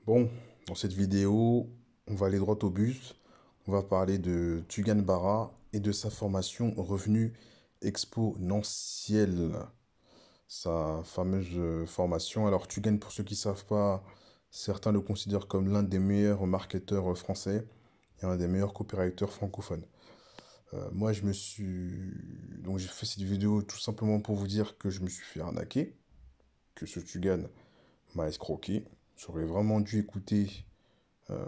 Bon, dans cette vidéo, on va aller droit au but. On va parler de Tugan Barra et de sa formation revenu exponentiel. Sa fameuse formation. Alors, Tugan, pour ceux qui ne savent pas, certains le considèrent comme l'un des meilleurs marketeurs français et un des meilleurs copywriters francophones. Moi, Donc, j'ai fait cette vidéo tout simplement pour vous dire que je me suis fait arnaquer, que ce Tugan m'a escroqué. J'aurais vraiment dû écouter. euh,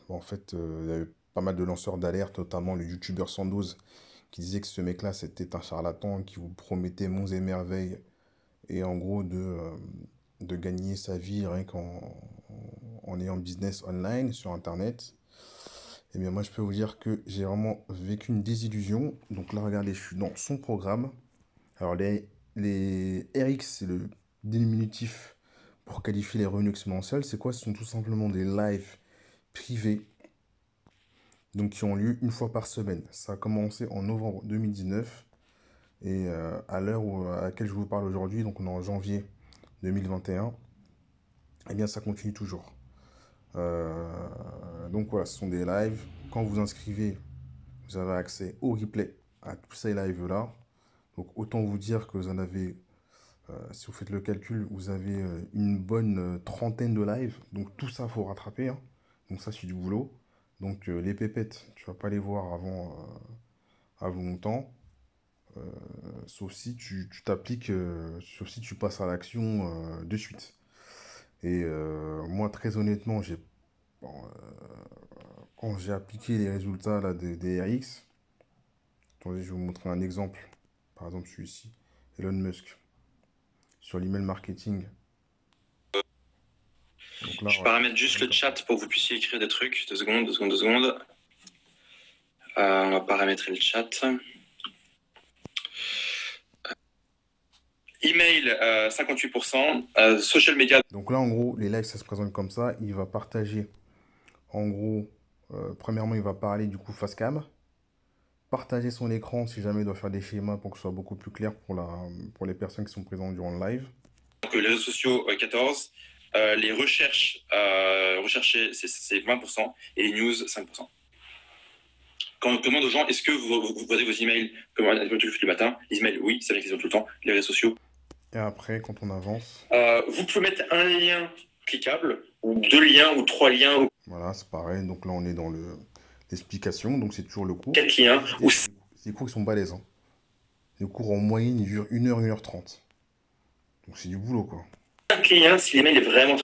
il y a eu pas mal de lanceurs d'alerte, notamment le youtubeur Sandoz, qui disait que ce mec-là, c'était un charlatan qui vous promettait monts et merveilles, et en gros de gagner sa vie rien en ayant business online sur Internet. Et bien moi, je peux vous dire que j'ai vraiment vécu une désillusion. Donc là, regardez, je suis dans son programme. Alors les RX, c'est le diminutif pour qualifier les revenus exponentiels. C'est quoi? Ce sont tout simplement des lives privés, donc qui ont lieu une fois par semaine. Ça a commencé en novembre 2019 et à l'heure à laquelle je vous parle aujourd'hui, donc on est en janvier 2021, eh bien ça continue toujours. Donc voilà, ce sont des lives. Quand vous inscrivez, vous avez accès au replay à tous ces lives-là. Donc autant vous dire que vous en avez, si vous faites le calcul, vous avez une bonne trentaine de lives. Donc tout ça, faut rattraper, hein. Donc ça, c'est du boulot. Donc les pépettes, tu vas pas les voir avant longtemps. Sauf si tu t'appliques, sauf si tu passes à l'action de suite. Et moi, très honnêtement, bon, quand j'ai appliqué les résultats là, des RX, attendez, je vais vous montrer un exemple. Par exemple, celui-ci, Elon Musk, sur l'email marketing. Donc là, Je voilà, paramètre ça juste donne le comme ça. chat pour que vous puissiez écrire des trucs. 2 secondes, 2 secondes, 2 secondes. On va paramétrer le chat. Email 58%, social media. Donc là, en gros, les lives, ça se présente comme ça. Il va partager, en gros, premièrement, il va parler du coup face cam. Partager son écran si jamais il doit faire des schémas pour que ce soit beaucoup plus clair pour les personnes qui sont présentes durant le live. Donc les réseaux sociaux 14, les recherches recherchées c'est 20% et les news 5%. Quand on demande aux gens est-ce que vous voyez vos emails comme un truc du matin, les emails oui, c'est vrai qu'ils ont tout le temps, les réseaux sociaux. Et après, quand on avance, Vous pouvez mettre un lien cliquable ou 2 liens ou 3 liens ou voilà, c'est pareil. Donc là, on est dans l'explication. Donc c'est toujours le cours. 4 liens Et ou c'est des cours qui sont balèzes, hein. Les cours en moyenne, ils durent 1 heure, 1 h 30. Donc c'est du boulot, quoi. 5 liens si l'email est vraiment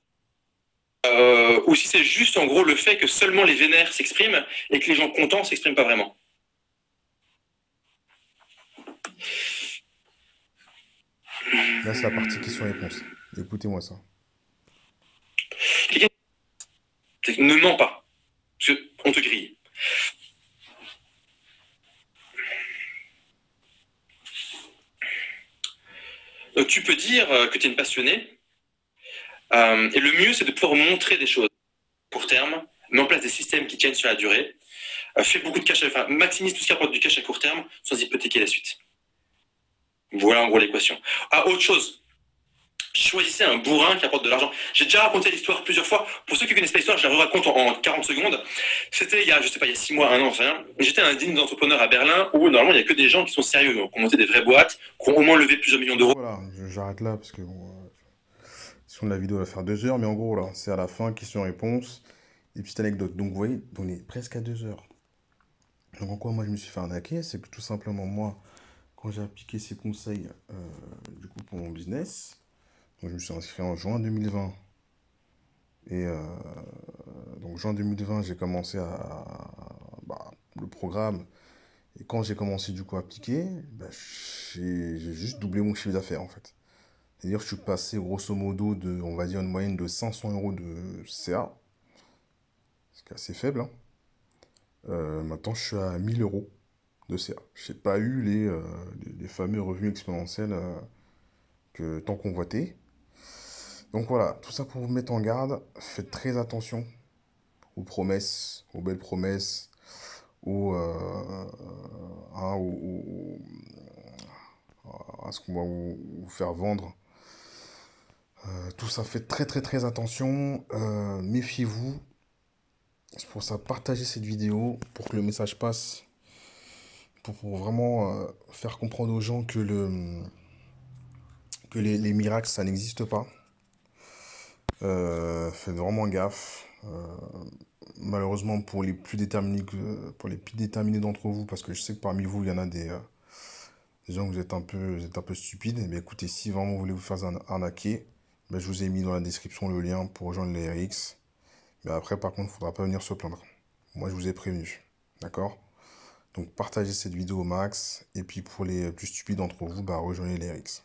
ou si c'est juste en gros le fait que seulement les vénères s'expriment et que les gens contents s'expriment pas vraiment. Là, c'est la partie questions-réponses. Écoutez-moi ça. Ne mens pas, parce qu'on te grille. Donc tu peux dire que tu es une passionnée, et le mieux c'est de pouvoir montrer des choses à court terme, mets en place des systèmes qui tiennent sur la durée, fais beaucoup de cash, enfin maximise tout ce qui apporte du cash à court terme sans hypothéquer la suite. Voilà en gros l'équation. Ah, autre chose, choisissez un bourrin qui apporte de l'argent. J'ai déjà raconté l'histoire plusieurs fois. Pour ceux qui connaissent pas l'histoire, je la raconte en 40 secondes. C'était il y a, je sais pas, il y a 6 mois, un an, enfin. J'étais à un dîner d'entrepreneurs à Berlin où normalement il n'y a que des gens qui sont sérieux, qui ont monté des vraies boîtes, qui ont au moins levé plusieurs millions Donc d'euros. voilà, j'arrête là parce que bon, sinon la vidéo va faire 2 heures. Mais en gros, là, c'est à la fin, questions-réponses et petite anecdote. Donc vous voyez, on est presque à 2 heures. Donc en quoi moi je me suis fait arnaquer, c'est que tout simplement moi, quand j'ai appliqué ces conseils du coup pour mon business, donc je me suis inscrit en juin 2020. Et donc juin 2020, j'ai commencé le programme. Et quand j'ai commencé du coup à appliquer, bah, j'ai juste doublé mon chiffre d'affaires en fait. C'est-à-dire que je suis passé grosso modo de, on va dire, une moyenne de 500 euros de CA, ce qui est assez faible, hein. Maintenant, je suis à 1000 euros de CA. Je n'ai pas eu les fameux revenus exponentiels que tant convoités. Donc voilà, tout ça pour vous mettre en garde. Faites très attention aux promesses, aux belles promesses, hein, à ce qu'on va vous faire vendre Tout ça, faites très très très attention. Méfiez-vous. C'est pour ça, partagez cette vidéo pour que le message passe. Pour vraiment faire comprendre aux gens que les miracles, ça n'existe pas. Faites vraiment gaffe. Malheureusement pour les plus déterminés pour les plus déterminés d'entre vous, parce que je sais que parmi vous, il y en a des gens que vous êtes un peu stupides. Mais écoutez, si vraiment vous voulez vous faire arnaquer, ben, je vous ai mis dans la description le lien pour rejoindre les RX. Mais après, par contre, il ne faudra pas venir se plaindre. Moi, je vous ai prévenu. D'accord? Donc, partagez cette vidéo au max. Et puis, pour les plus stupides d'entre vous, bah, rejoignez les RX.